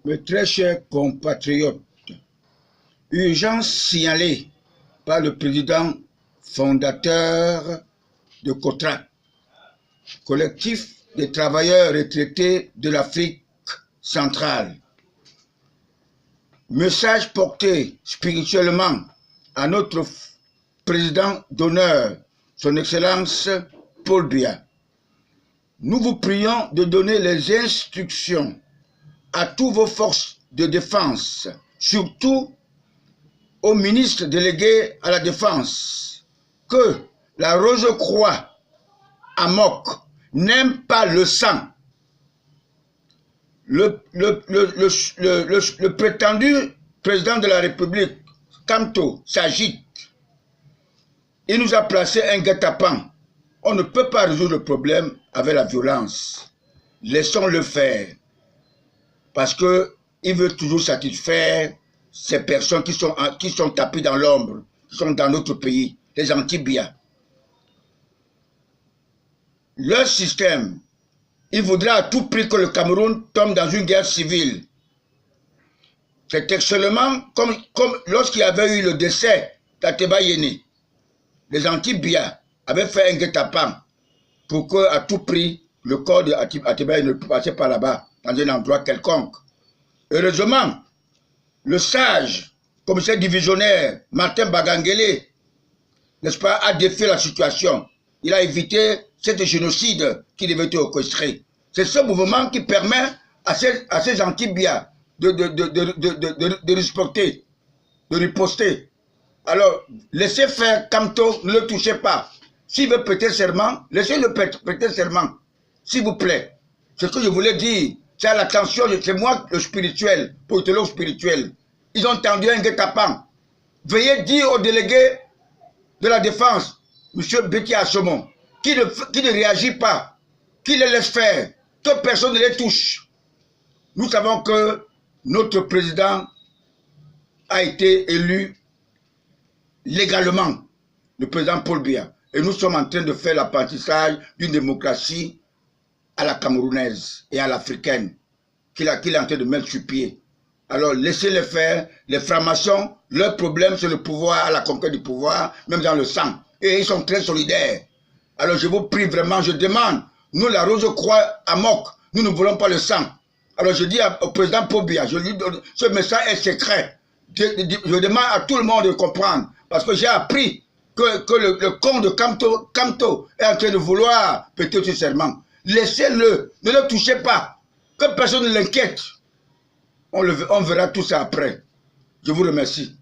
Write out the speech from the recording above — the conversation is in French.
Mes très chers compatriotes, urgence signalée par le président fondateur de COTRAC, collectif des travailleurs retraités de l'Afrique centrale. Message porté spirituellement à notre président d'honneur, son Excellence Paul Biya. Nous vous prions de donner les instructions à toutes vos forces de défense, surtout au ministre délégué à la défense, que la Rose-Croix Amok n'aime pas le sang. Le prétendu président de la République, Kamto, s'agite. Il nous a placé un guet-apens. On ne peut pas résoudre le problème avec la violence. Laissons-le faire. Parce qu'il veut toujours satisfaire ces personnes qui sont tapées dans l'ombre, qui sont dans notre pays, les anti-Biya. Leur système, il voudra à tout prix que le Cameroun tombe dans une guerre civile. C'est seulement comme lorsqu'il y avait eu le décès d'Ateba Yéné. Les anti-Biya avaient fait un guet-apens pour qu'à tout prix, le corps d'Ateba Yéné ne puisse passer par là-bas, dans un endroit quelconque. Heureusement, le sage commissaire divisionnaire Martin Bagangele, n'est-ce pas, a défié la situation. Il a évité cet génocide qui devait être orchestré. C'est ce mouvement qui permet à ces anti-Biya de respecter, de riposter. Alors, laissez faire Kamto, ne le touchez pas. S'il veut prêter serment, laissez-le prêter serment, s'il vous plaît. C'est ce que je voulais dire. C'est à l'attention, c'est moi le spirituel, politologue spirituel. Ils ont tendu un guet-apens. Veuillez dire au délégué de la défense, M. Betty Assomon, qui ne réagit pas, qui les laisse faire, que personne ne les touche. Nous savons que notre président a été élu légalement, le président Paul Biya. Et nous sommes en train de faire l'apprentissage d'une démocratie à la camerounaise et à l'africaine, qu'il est en train de mettre sur pied. Alors laissez-les faire. Les francs-maçons, leur problème c'est le pouvoir, la conquête du pouvoir, même dans le sang. Et ils sont très solidaires. Alors je vous prie vraiment, je demande, nous la Rose-Croix Amok, nous ne voulons pas le sang. Alors je dis au président Paul Biya, je lui donne, ce message est secret. Je demande à tout le monde de comprendre, parce que j'ai appris que le con de Kamto est en train de vouloir péter ce serment. Laissez-le, ne le touchez pas, que personne ne l'inquiète. On verra tout ça après. Je vous remercie.